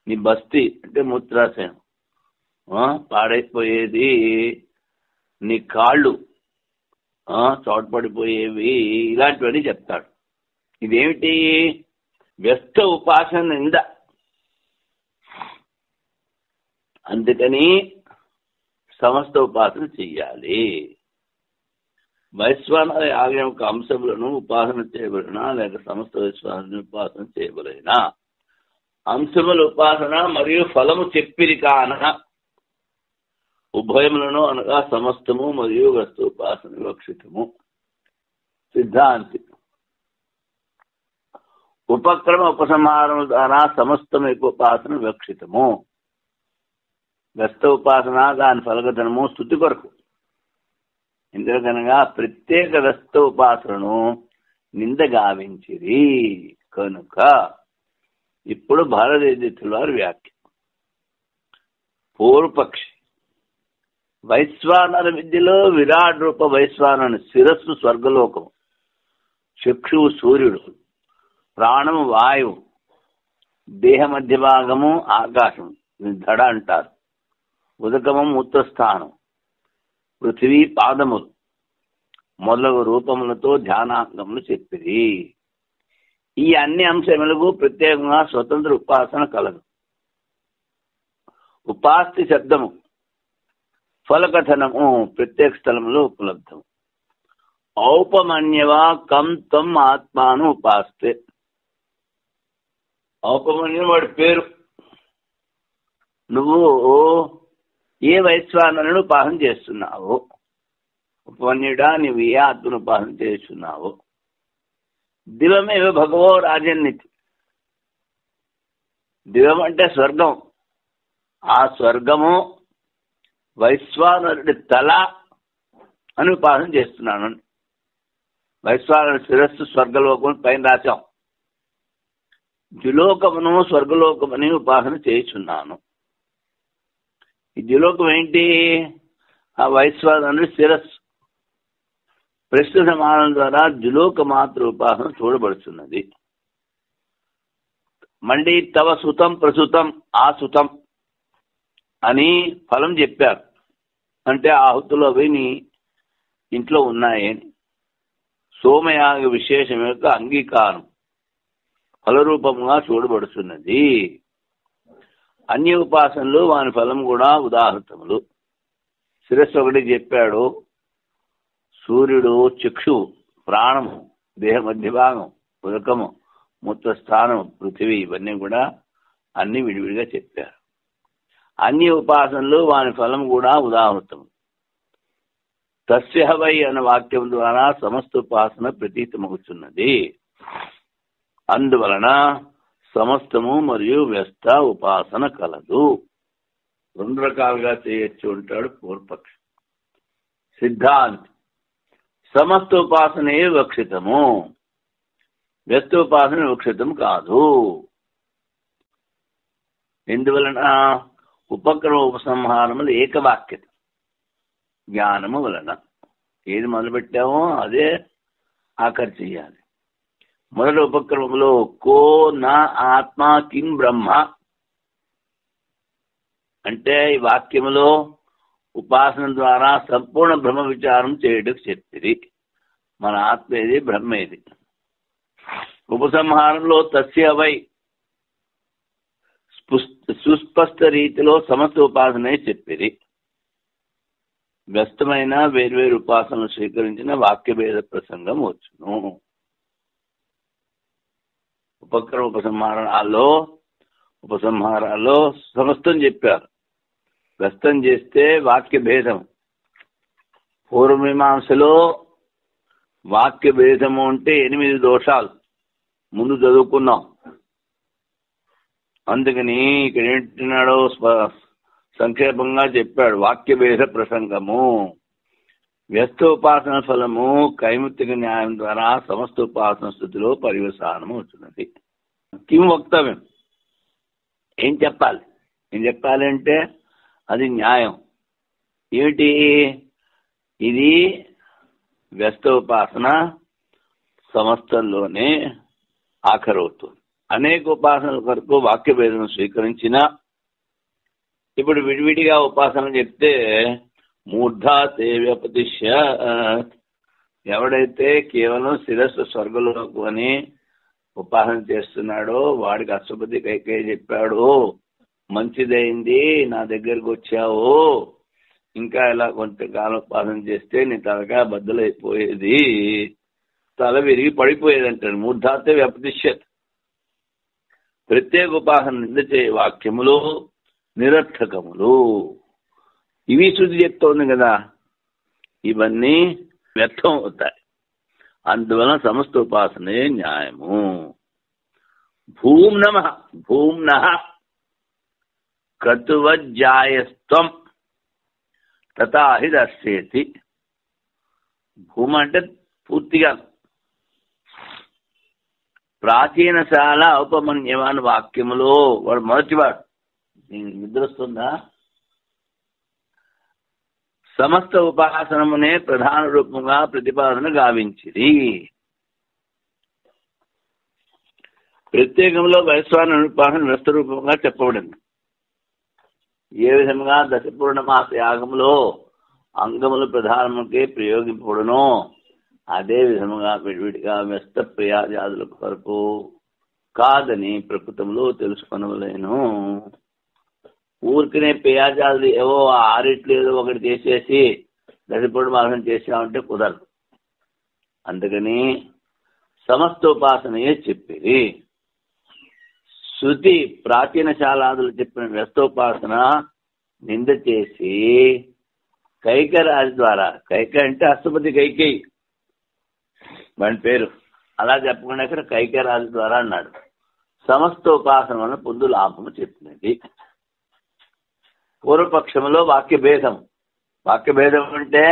నీ బస్తి అంటే మూత్రాశయం పాడైపోయేది, నీ కాళ్ళు చోటపడిపోయేవి, ఇలాంటివన్నీ చెప్తాడు. ఇదేమిటి? వ్యస్త ఉపాసన నింద. అందుకని సమస్త ఉపాసన చెయ్యాలి. వైశ్వానర యాగం యొక్క అంశములను ఉపాసన చేయబడినా లేక సమస్త వైశ్వాన ఉపాసన చేయబడినా అంశముల ఉపాసన మరియు ఫలము చెప్పిరి కాన ఉభయములను అనగా సమస్తము మరియు వస్తోపాసన వివక్షితము. సిద్ధాంతి ఉపక్రమ ఉపసంహారం ద్వారా సమస్తం ఉపాసన వివక్షితము. వ్యస్త ఉపాసన దాని ఫలగతనము స్తుతి కొరకు. ఎందుకనగా ప్రత్యేక వ్యస్త ఉపాసనను నింద గావించిరి కనుక. ఇప్పుడు భారతీయుల వారి వ్యాఖ్య. పూర్వపక్షి వైశ్వానర విద్యలో విరాట్ రూప వైశ్వానరుని శిరస్సు స్వర్గలోకము, చక్షువు సూర్యుడు, ప్రాణము వాయువు, దేహ మధ్య భాగము ఆకాశం దడ అంటారు, ఉదకము మూత్రస్థానం, పృథివీ పాదములు మొదలగు రూపములతో ధ్యానాంగములు చెప్పిరి. ఈ అన్ని అంశములకు ప్రత్యేకంగా స్వతంత్ర ఉపాసన కలదు. ఉపాస్తి శబ్దము ఫలకథనము ప్రత్యేక స్థలంలో ఉపలబ్ధము. ఔపమన్యవా కం తం ఆత్మాను ఉపాస్తే. ఔపమన్యం వాడి పేరు. నువ్వు ఏ వైశ్వానరుని ఉపాసన చేస్తున్నావు? ఉపమన్యుడా, నువ్వు ఏ ఆత్మను ఉపాసన చేస్తున్నావు? దివమేవ భగవో రాజన్నితి. దివం అంటే స్వర్గం. ఆ స్వర్గము వైశ్వానరుడి తల అని ఉపాసన చేస్తున్నాను. వైశ్వానరుడి శిరస్సు స్వర్గలోకం పైన రాశాం. ద్యులోకమును స్వర్గలోకమని ఉపాసన చేస్తున్నాను. ఈ ద్యులోకం ఏంటి? ఆ వైశ్వానరుడి శిరస్సు. ప్రశ్న సమానం ద్వారా ద్యులోక మాత్ర ఉపాసన చూడబడుతున్నది. మళ్ళీ తవ సుతం ప్రసుతం ఆసుతం అని ఫలం చెప్పారు. అంటే ఆహుతులు అవి నీ ఇంట్లో ఉన్నాయని. సోమయాగ విశేషం యొక్క అంగీకారం ఫలరూపంగా చూడబడుతున్నది. అన్య ఉపాసనలు వాని ఫలం కూడా ఉదాహృతములు. శిరస్సు ఒకటి చెప్పాడు. సూర్యుడు, చక్షువు, ప్రాణము, దేహ మధ్య భాగం, ఉదకము, మూత్రస్థానం, పృథివీ, ఇవన్నీ కూడా అన్ని విడివిడిగా చెప్పారు. అన్ని ఉపాసనలు వాని ఫలం కూడా ఉదాహృతం. తస్య వై అన్న వాక్యం ద్వారా సమస్త ఉపాసన ప్రతీతమవుతున్నది. అందువలన సమస్తము మరియు వ్యస్త ఉపాసన కలదు. రెండు రకాలుగా చేయొచ్చు అంటాడు పూర్వపక్షి. సిద్ధాంతి సమస్త ఉపాసనే వివక్షితము, వ్యస్త ఉపాసన వివక్షితం కాదు. ఎందువలన? ఉపక్రమ ఉపసంహారములు ఏకవాక్యత జ్ఞానము వలన. ఏది మొదలుపెట్టామో అదే ఆఖరి చెయ్యాలి. మొదటి ఉపక్రమంలో కో నా ఆత్మ కిం బ్రహ్మ అంటే ఈ వాక్యములో ఉపాసన ద్వారా సంపూర్ణ బ్రహ్మ విచారం చేయడం చెప్పింది. మన ఆత్మ ఏది, బ్రహ్మ ఏది. ఉపసంహారంలో తస్య వై సుస్పష్ట రీతిలో సమస్త ఉపాసనే చెప్పింది. వ్యస్తమైన వేర్వేరు ఉపాసనలు స్వీకరించిన వాక్యభేద ప్రసంగం వచ్చును. ఉపక్రమ ఉపసంహారాల్లో సమస్తం చెప్పారు. వ్యస్తం చేస్తే వాక్య భేదం. పూర్వమీమాంసలో వాక్య భేదము అంటే 8 దోషాలు ముందు చదువుకున్నాం. అందుకని ఇక్కడ ఏంటున్నాడో సంక్షేపంగా చెప్పాడు. వాక్య భేద ప్రసంగము. వ్యస్త ఉపాసన ఫలము కైముత్తిక న్యాయం ద్వారా సమస్త ఉపాసన స్థితిలో పర్యవసానము అవుతున్నది. కిం వక్తవ్యం, ఏం చెప్పాలి? ఏం చెప్పాలంటే అది న్యాయం. ఏమిటి? ఇది వ్యస్త ఉపాసన సమస్తంలోనే ఆఖరవుతుంది. అనేక ఉపాసనల కొరకు వాక్య భేదం స్వీకరించిన ఇప్పుడు విడివిడిగా ఉపాసన చెప్తే మూర్ధాతే వ్యపతిష్య. ఎవడైతే కేవలం శిరస్సు స్వర్గలోకం అని ఉపాసన చేస్తున్నాడో వాడికి అశ్వపతి కైకేయి చెప్పాడు, మంచిదైంది నా దగ్గరకు వచ్చావు, ఇంకా ఇలా కొంతకాలం ఉపాసన చేస్తే నీ తలగా బద్దలైపోయేది, తల విరిగి పడిపోయేది అంటాడు. మూర్ధాతే వ్యపతిష్యత్. ప్రత్యేక ఉపాసన నింద చేయ వాక్యములు నిరర్థకములు. ఇవి శృతి చెప్తోంది కదా, ఇవన్నీ వ్యర్థం అవుతాయి. అందువలన సమస్త ఉపాసనే న్యాయము. భూమ్న క్రతువజ్జాయస్త్వం తథాహి దర్శేతి. భూమ అంటే పూర్తిగా. ప్రాచీనశాల ఔపమన్యవాన్ వాక్యములో వాడు మొదటివాడు. నిద్ర వస్తుందా? సమస్త ఉపాసనమునే ప్రధాన రూపంగా ప్రతిపాదన గావించిరి. ప్రత్యేకంలో వైశ్వానర ఉపాసన వ్యస్త రూపంగా చెప్పబడింది. ఏ విధంగా దశపూర్ణమాస యాగంలో అంగములు ప్రధానముకే ప్రయోగింపబడునో అదే విధముగా విడివిడిగా వ్యస్త ప్రియాజాదుల కొరకు కాదని ప్రకృతంలో తెలుసుకొనవలేను. ఊరికనే ప్రియాజాదులు ఏవో 6 ఏదో ఒకటి చేసేసి దశపూర్ణమాసం చేసామంటే కుదరదు. అందుకని సమస్తోపాసనయే చెప్పిరి. శృతి ప్రాచీన శాలాదులు చెప్పిన వ్యస్తోపాసన నింద చేసి కైకరాజు ద్వారా, కైక అంటే అష్టపతి కైకేయి వాడి పేరు, అలా చెప్పకుండా ఇక్కడ కైకరాజు ద్వారా అన్నాడు. సమస్తోపాసన వలన పొందు లాభము చెప్పినది. పూర్వపక్షంలో వాక్యభేదం అంటే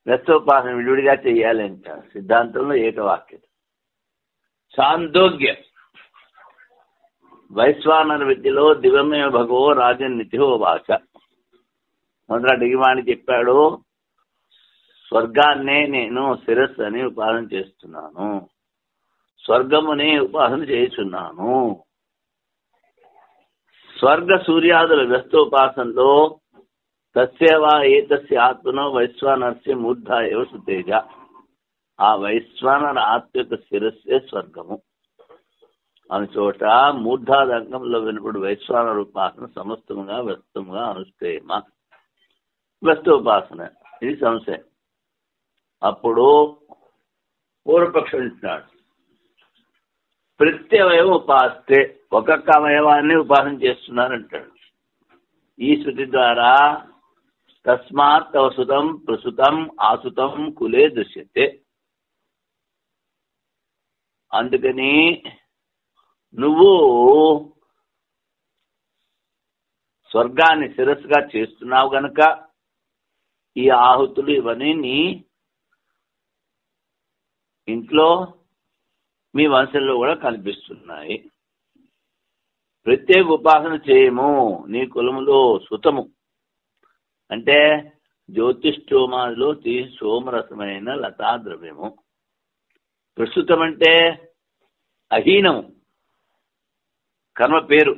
వ్యస్తోపాసన విడివిడిగా చెయ్యాలి అంటారు. సిద్ధాంతంలో ఏకవాక్యం. చాందోగ్య వైశ్వానర విద్యలో దివమే భగవో రాజన్ నిత్యో భాష మొదట డిగివాణి చెప్పాడు, స్వర్గాన్నే నేను శిరస్సు అని ఉపాసన చేస్తున్నాను, స్వర్గమునే ఉపాసన చేస్తున్నాను. స్వర్గ సూర్యాదుల వ్యస్తోపాసనలో తస్యవా ఏతస్య ఆత్మనో వైశ్వానరస్య మూర్ధ ఏవ సుతేజ, ఆ వైశ్వానర ఆత్మ యొక్క శిరస్సే స్వర్గము అని చోట మూర్ధాదంగంలో వినపడు వైశ్వానర ఉపాసన సమస్తముగా వ్యస్తముగా అనుష్ఠేయమా వ్యస్తోపాసన. ఇది సంశయం. అప్పుడు పూర్వపక్షం ఇస్తున్నాడు, ప్రత్యవయవం ఉపాస్తే ఒక్కొక్క అవయవాన్ని ఉపాసన చేస్తున్నారంటాడు. ఈ శృతి ద్వారా తస్మాత్ తవ సుతం ప్రసుతం ఆసుతం కులే దృశ్యతే, అందుకని నువ్వు స్వర్గాన్ని శిరస్సుగా చేస్తున్నావు గనక ఈ ఆహుతులు ఇవన్నీ నీ ఇంట్లో మీ వంశంలో కూడా కనిపిస్తున్నాయి. ప్రత్యేక ఉపాసన చేయము. నీ కులములో సుతము అంటే జ్యోతిష్ఠోమాదిలో సోమరసమైన లతా ద్రవ్యము. ప్రస్తుతం అంటే అహీనము, కర్మ పేరు,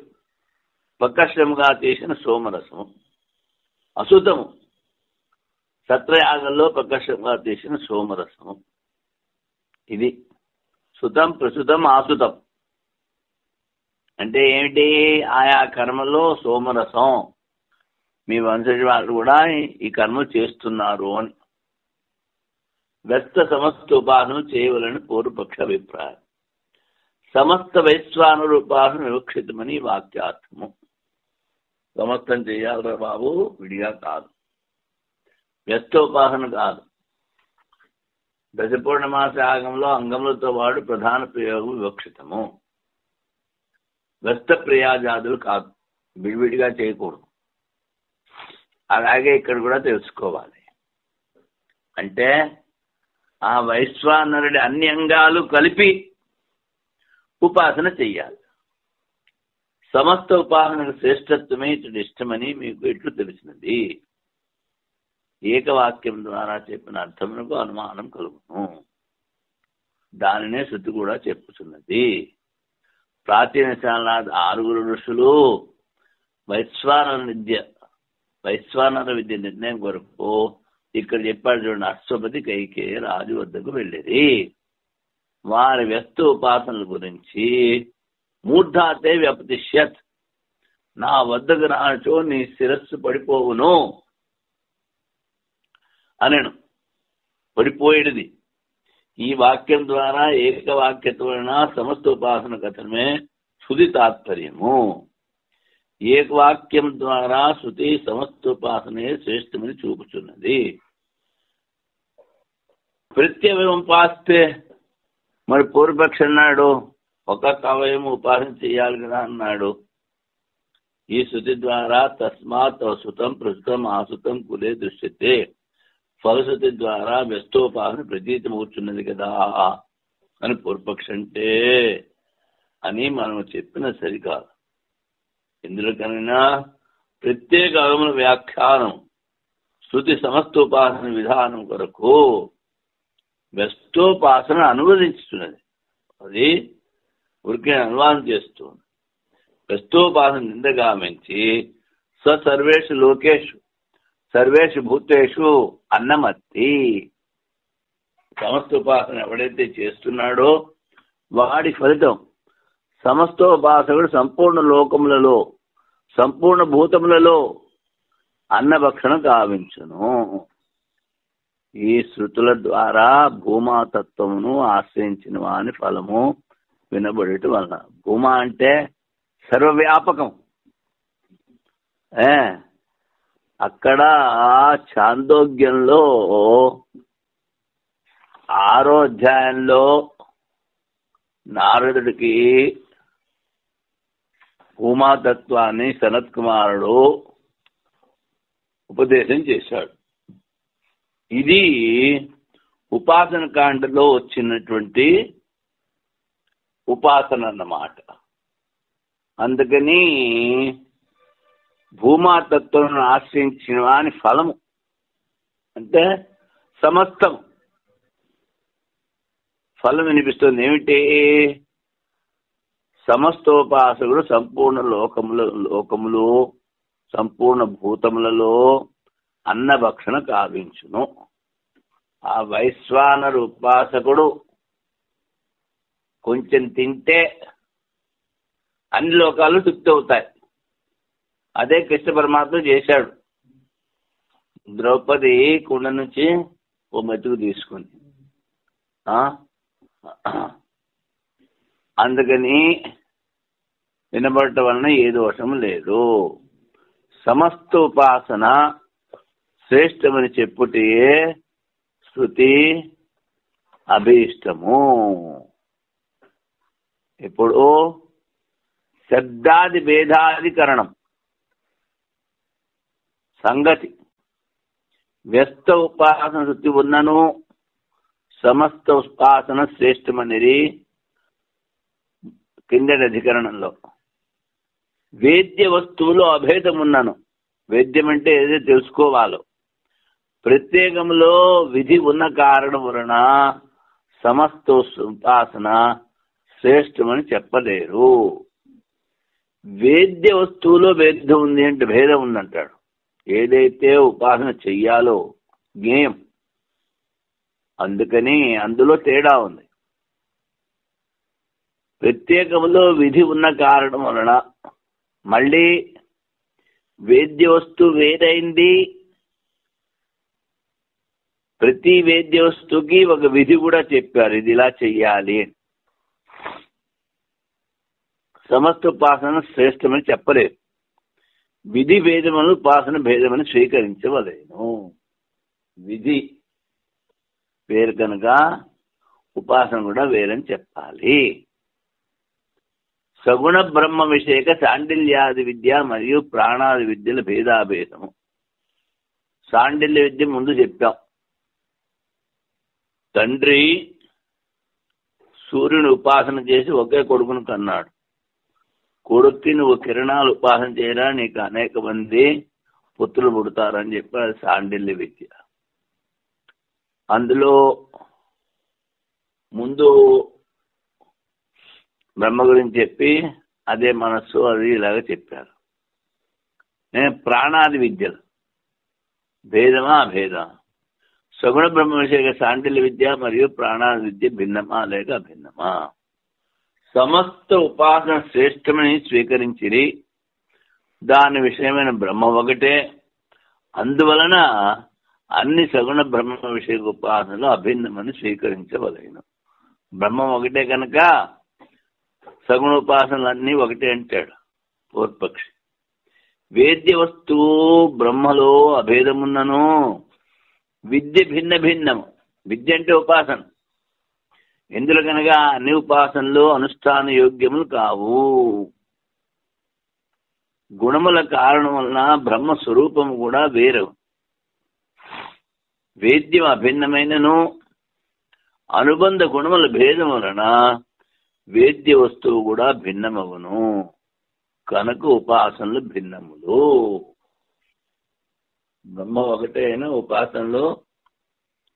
పక్కశ్రముగా చేసిన సోమరసము. అసుతము సత్రయాగంలో పక్కశ్రముగా చేసిన సోమరసము. ఇది సుతం ప్రసుతం ఆసుతం అంటే ఏమిటి? ఆయా కర్మలో సోమరసం మీ వంశజ వాళ్ళు కూడా ఈ కర్మ చేస్తున్నారు అని. వ్యస్త సమస్త ఉపాసన చేయవలని పూర్వపక్ష అభిప్రాయం. సమస్త వైశ్వానుల ఉపాసన వివక్షితమని వాక్యార్థము. సమస్తం చేయాలరా బాబు, విడిగా కాదు. వ్యస్తోపాసన కాదు. దశపూర్ణమాస యాగంలో అంగములతో పాటు ప్రధాన ప్రయోగం వివక్షితము. వ్యస్త ప్రియాజాదులు కాదు, విడివిడిగా చేయకూడదు. అలాగే ఇక్కడ కూడా తెలుసుకోవాలి. అంటే ఆ వైశ్వానరుడి అన్ని అంగాలు కలిపి ఉపాసన చెయ్యాలి. సమస్త ఉపాసనకు శ్రేష్టత్వమే ఇటు ఇష్టమని మీకు ఎట్లు తెలిసినది? ఏకవాక్యం ద్వారా చెప్పిన అర్థమునకు అనుమానం కలుగును. దానినే శృతి కూడా చెప్పుతున్నది. ప్రాచీన శాలాది 6 ఋషులు వైశ్వానర విద్య నిర్ణయం కొరకు ఇక్కడ చెప్పాడు చూడండి, అశ్వపతి కైకేయ రాజు వద్దకు వెళ్ళిరి. వారి వ్యస్త ఉపాసనల గురించి మూర్ధాతే వ్యపతిష్యత్, నా వద్దకు రాచో నీ శిరస్సు పడిపోవును అనను. పడిపోయేది. ఈ వాక్యం ద్వారా ఏకవాక్యత్వైన సమస్త ఉపాసన కథనమే శృతి తాత్పర్యము. ఏకవాక్యం ద్వారా శృతి సమస్తోపాసనే శ్రేష్టమని చూపుతున్నది. ప్రత్యవయం ఉపాస్తే మరి పూర్వపక్ష అన్నాడు ఒక్కొక్క అవయం ఉపాసన చేయాలి కదా అన్నాడు. ఈ శృతి ద్వారా తస్మాత్ సుతం ప్రస్తుతం ఆసుతం కులే దృశ్యతే, ఫలశ్రుతి ద్వారా వ్యస్తోపాసన ప్రతీతమవుతున్నది కదా అని పూర్వపక్ష అంటే అని మనం చెప్పిన సరికాదు. ఎందుకనైనా ప్రత్యేక అవయముల వ్యాఖ్యానం శృతి సమస్తోపాసన విధానం కొరకు వ్యస్తోపాసన అనువదించుతున్నది. అది ఊరికే అనువాదం చేస్తుంది. వ్యస్తోపాసన నిందగామించి సర్వేషు లోకేషు సర్వేషు భూతేషు అన్నమత్తి, సమస్తోపాసన ఎవడైతే చేస్తున్నాడో వాడి ఫలితం సమస్తోపాసకుడు సంపూర్ణ లోకములలో సంపూర్ణ భూతములలో అన్నభక్షణ గావించును. ఈ శృతుల ద్వారా భూమాతత్వమును ఆశ్రయించిన వాని ఫలము వినబడేట వలన. భూమా అంటే సర్వవ్యాపకం. అక్కడ ఛాందోగ్యంలో 6వ అధ్యాయంలో నారదుడికి భూమాతత్వాన్ని సనత్ కుమారుడు ఉపదేశం చేశాడు. ఇది ఉపాసన కాండలో వచ్చినటువంటి ఉపాసన అన్నమాట. అందుకని భూమాతత్వం ఆశ్రయించిన వాని ఫలము అంటే సమస్తం ఫలం వినిపిస్తుంది. ఏమిటి? సమస్తోపాసకుడు సంపూర్ణ లోకములు సంపూర్ణ భూతములలో అన్నభక్షణ కావించును. ఆ వైశ్వానర ఉపాసకుడు కొంచెం తింటే అన్ని లోకాలు తృప్తి అవుతాయి. అదే కృష్ణ పరమాత్మ చేశాడు. ద్రౌపది కుండ నుంచి ఓ మెతుకు తీసుకుంది. అందుకని వినబడటం వలన ఏ దోషము లేదు. సమస్త ఉపాసన శ్రేష్టమని చెప్పుటే శృతి అభీష్టము. ఇప్పుడు శబ్దాది భేదాధికరణం సంగతి. వ్యస్త ఉపాసన శృతి ఉన్నను సమస్త ఉపాసన శ్రేష్టమనేది కిందటి అధికరణంలో. వేద్య వస్తువులో అభేదం ఉన్నాను. వేద్యం అంటే ఏదో తెలుసుకోవాలో. ప్రత్యేకంలో విధి ఉన్న కారణం వలన సమస్త ఉపాసన శ్రేష్టమని చెప్పలేరు. వేద్య వస్తువులో భేదం ఉంది అంటే భేదం ఉందంటాడు. ఏదైతే ఉపాసన చెయ్యాలో జ్ఞేయం, అందుకని అందులో తేడా ఉంది. ప్రత్యేకంలో విధి ఉన్న కారణం వలన మళ్ళీ వేద్య వస్తువు వేరైంది. ప్రతి వేద్య వస్తువుకి ఒక విధి కూడా చెప్పారు, ఇది ఇలా చెయ్యాలి. సమస్త ఉపాసన శ్రేష్టమని చెప్పలేదు. విధి భేదమును ఉపాసన భేదమని స్వీకరించవలేను. విధి వేరు కనుక ఉపాసన కూడా వేరని చెప్పాలి. సగుణ బ్రహ్మ విషయక శాండిల్యాది విద్య మరియు ప్రాణాది విద్యల భేదాభేదము. శాండిల్య విద్య ముందు చెప్పాం. తండ్రి సూర్యుని ఉపాసన చేసి ఒకే కొడుకును కన్నాడు. కొడుక్కి నువ్వు కిరణాలు ఉపాసన చేయరా, నీకు అనేక మంది పుత్రులు పుడతారని చెప్పి అది శాండిల్య విద్య. అందులో ముందు బ్రహ్మ గురించి చెప్పి అదే మనస్సు అది ఇలాగ చెప్పారు. నేను ప్రాణాది విద్యలు భేదమా అభేదమా? సగుణ బ్రహ్మ విషయ శాండిల్య విద్య మరియు ప్రాణాది విద్య భిన్నమా లేక అభిన్నమా? సమస్త ఉపాసన శ్రేష్టమని స్వీకరించిరి. దాని విషయమైన బ్రహ్మ ఒకటే. అందువలన అన్ని సగుణ బ్రహ్మ విషయ ఉపాసనలు అభిన్నమని స్వీకరించవలేను. బ్రహ్మం ఒకటే కనుక సగుణ ఉపాసనలు అన్నీ ఒకటే అంటాడు పూర్వపక్షి. వేద్య వస్తువు బ్రహ్మలో అభేదమున్నను విద్య భిన్న భిన్నము. విద్య అంటే ఉపాసన. ఎందులో కనుక అన్ని ఉపాసనలు అనుష్ఠాన యోగ్యములు కావు. గుణముల కారణం వలన బ్రహ్మ స్వరూపము కూడా వేరు. వేద్యం అభిన్నమైనను అనుబంధ గుణముల భేదం వలన వేద్య వస్తువు కూడా భిన్నమగును. కనుక ఉపాసనలు భిన్నములు. బ్రహ్మ ఒకటే అయినా ఉపాసనలు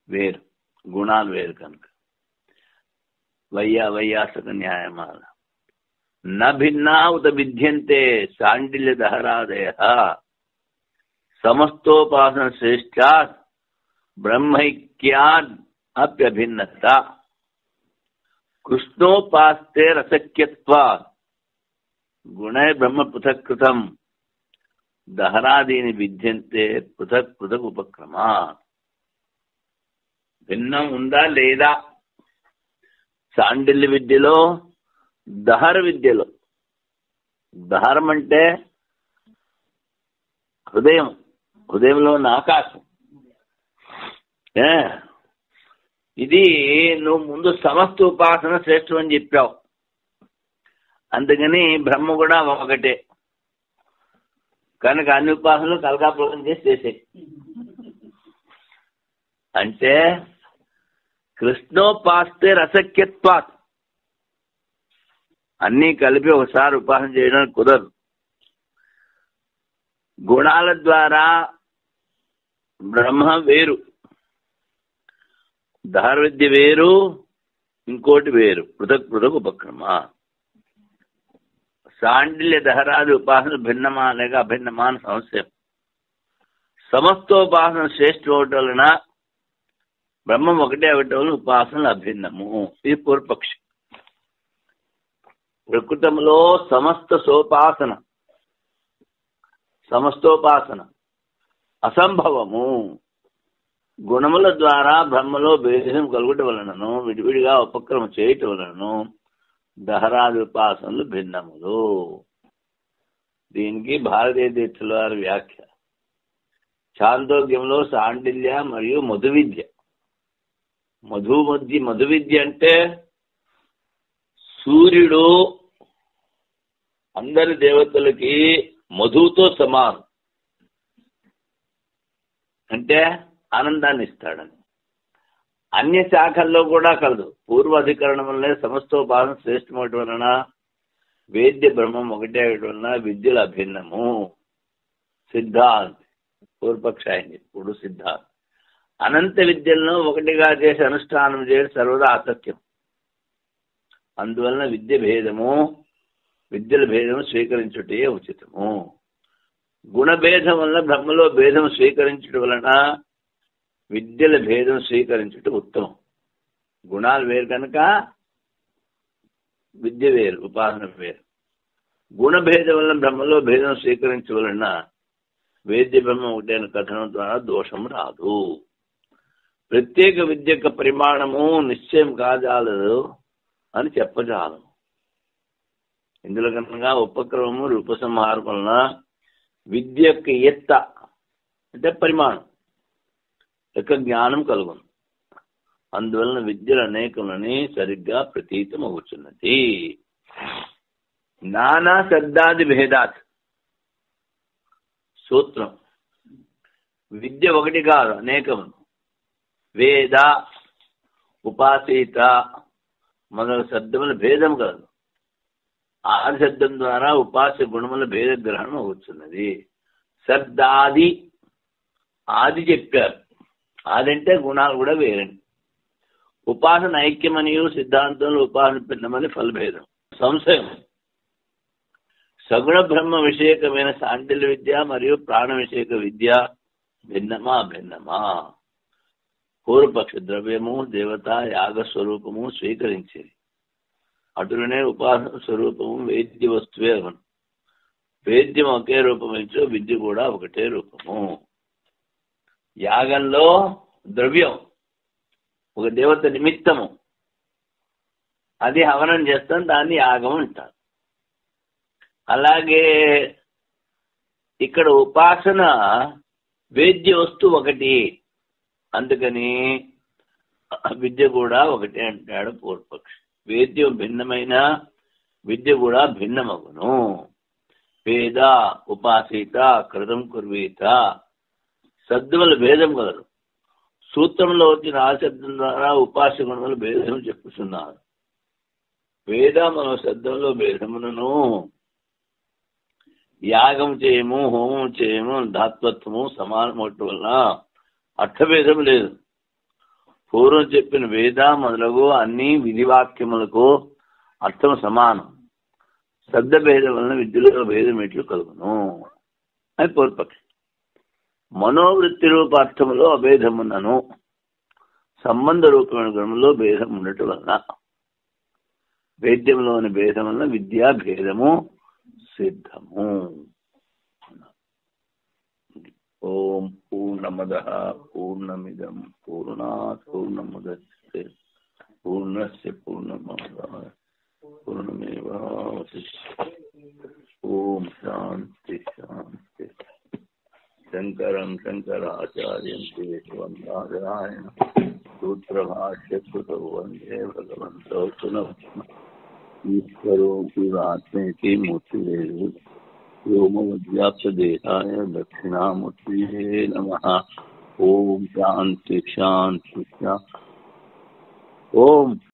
వేరు, గుణాలు వేరు. కనుక వైయాసక న్యాయమాల న భిన్నా ఉత విద్యంతే శాండిల్య దహరాదయ సమస్తోపాసన శ్రేష్టాత్ బ్రహ్మైక్యాద్ అప్యభిన్నత కృష్ణోపాస్తే రసక్యత్వాత్ గుణై బ్రహ్మ పృథక్కృతం దహరాదీని విద్యంతే పృథక్ పృథక్ ఉపక్రమా. భిన్నం ఉందా లేదా? శాండిల్య విద్యలో, దహర విద్యలో, దహరం అంటే హృదయం, హృదయంలో ఉన్న ఆకాశం. ఇది నువ్వు ముందు సమస్త ఉపాసన శ్రేష్టం అని చెప్పావు, అందుకని బ్రహ్మ కూడా ఒకటే కనుక అన్ని ఉపాసనలు కలగాపురం చేసేసాయి. అంటే కృష్ణోపాస్తే రసక్యత్వాత్, అన్నీ కలిపి ఒకసారి ఉపాసన చేయడానికి కుదరదు. గుణాల ద్వారా బ్రహ్మ వేరు, దహర విద్య వేరు, ఇంకోటి వేరు, పృథక్ పృథక్ ఉపక్రమ. శాండిల్య దహరాది ఉపాసన భిన్నమా లేక అభిన్నమా అని సంశయం. సమస్తోపాసన శ్రేష్ఠ ఒకటి వలన బ్రహ్మం ఒకటే ఒకటి వలన ఉపాసనలు అభిన్నము. ఇది పూర్వపక్షి. ప్రకృతంలో సమస్తోపాసన అసంభవము. గుణముల ద్వారా బ్రహ్మలో భేదం కలుగుట వలనను, విడివిడిగా ఉపక్రమం చేయటం వలనను దహరాది ఉపాసనలు భిన్నములు. దీనికి భారతీయ తీర్థుల వారి వ్యాఖ్య. చాందోగ్యంలో శాండిల్య మరియు మధు విద్య. మధు విద్య అంటే సూర్యుడు అందరి దేవతలకి మధుతో సమానం, అంటే ఆనందాన్ని ఇస్తాడని. అన్య శాఖల్లో కూడా కలదు. పూర్వ అధికరణం వల్లనే సమస్తోపాసన శ్రేష్టమవటం వలన వేద్య బ్రహ్మం ఒకటే వలన విద్యలు అభిన్నము. సిద్ధాంత్ పూర్వపక్ష అయింది. ఇప్పుడు సిద్ధాంత్ అనంత విద్యలను ఒకటిగా చేసి అనుష్ఠానం చేయడం సర్వదా అసత్యం. అందువలన విద్యల భేదము స్వీకరించుటే ఉచితము. గుణభేదం వలన బ్రహ్మలో భేదం స్వీకరించడం వలన విద్యల భేదం స్వీకరించుట ఉత్తమం. గుణాలు వేరు కనుక విద్య వేరు, ఉపాసన వేరు. గుణభేదం వలన బ్రహ్మలో భేదం స్వీకరించవలన వేద్య బ్రహ్మ ఒకటే కథనం ద్వారా దోషం రాదు. ప్రత్యేక విద్య యొక్క పరిమాణము నిశ్చయం కాజాలదు అని చెప్పజాలము. ఇందులో కనుక ఉపక్రమము రూపసంహారం వలన విద్య యొక్క ఎత్త అంటే పరిమాణం యొక్క జ్ఞానం కలుగును. అందువలన విద్యలు అనేకములని సరిగ్గా ప్రతీతం అవుతున్నది. నానా శబ్దాది భేదాత్ సూత్రం. విద్య ఒకటి కాదు, అనేకము. వేద, ఉపాసీత మొదలగు శబ్దముల భేదం కలదు. ఆది శబ్దం ద్వారా ఉపాస్య గుణముల భేద గ్రహణం అవుతున్నది. శబ్దాది, ఆది చెప్పారు. ఆదంటే గుణాలు కూడా వేరండి. ఉపాసన ఐక్యమనియు సిద్ధాంతంలో ఉపాసన భిన్నమని ఫలభేదం. సంశయం. సగుణ బ్రహ్మ విషయకమైన శాండిల్య విద్య మరియు ప్రాణ విషయక విద్య భిన్నమా అభిన్నమా? పూర్వపక్ష ద్రవ్యము, దేవత, యాగ స్వరూపము స్వీకరించేది. అటులనే ఉపాసన స్వరూపము వేద్య వస్తువే అను. వేద్యం ఒకే రూపమించు, విద్య కూడా ఒకటే రూపము. యాగంలో ద్రవ్యం ఒక దేవత నిమిత్తము, అది హవనం చేస్తాం, దాన్ని యాగం అంటారు. అలాగే ఇక్కడ ఉపాసన వేద్య వస్తువు ఒకటి, అందుకని విద్య కూడా ఒకటే అంటాడు పూర్వపక్షి. వేద్యం భిన్నమైన విద్య కూడా భిన్నమగును. వేద ఉపాసీత కృతం కుర్వీత శబ్దముల భేదం కలరు. సూత్రంలో వచ్చిన ఆ శబ్దం ద్వారా ఉపాస గుణముల భేదం చెప్పుతున్నారు. వేద మన శబ్దంలో భేదములను యాగం చేయము, హోమం చేయము, ధాత్వత్వము సమానమవటం వల్ల అర్థభేదం లేదు. పూర్వం చెప్పిన వేద మొదలగు అన్ని విధివాక్యములకు అర్థం సమానం. శబ్ద భేదం వలన విద్యలో భేదం ఎట్లు కలుగును అని పూర్వపక్షి. మనోవృత్తి రూప అర్థములో అభేదమున్నను సంబంధ రూపమైన గుణంలో భేదం ఉండటం వలన వేద్యంలోని భేదం వలన విద్యా భేదము సిద్ధము. ఓం పూర్ణమదః పూర్ణమిదం పూర్ణాత్ పూర్ణముదచ్యతే పూర్ణస్య పూర్ణమాదాయ పూర్ణమేవావశిష్యతే. ఓం శాంతి శాంతి. శంకరం శంకరాచార్యం కేశవం నారాయణ సూత్రభాష్యకృతౌ వందే భగవంతో పునః ఈశ్వరో జీవాత్మేతి మూర్తివేదు వ్యోమవద్వ్యాప్తదేహాయ దక్షిణామూర్తయే నమః. ఓం శాంతి శాంతి శాంతి. ఓం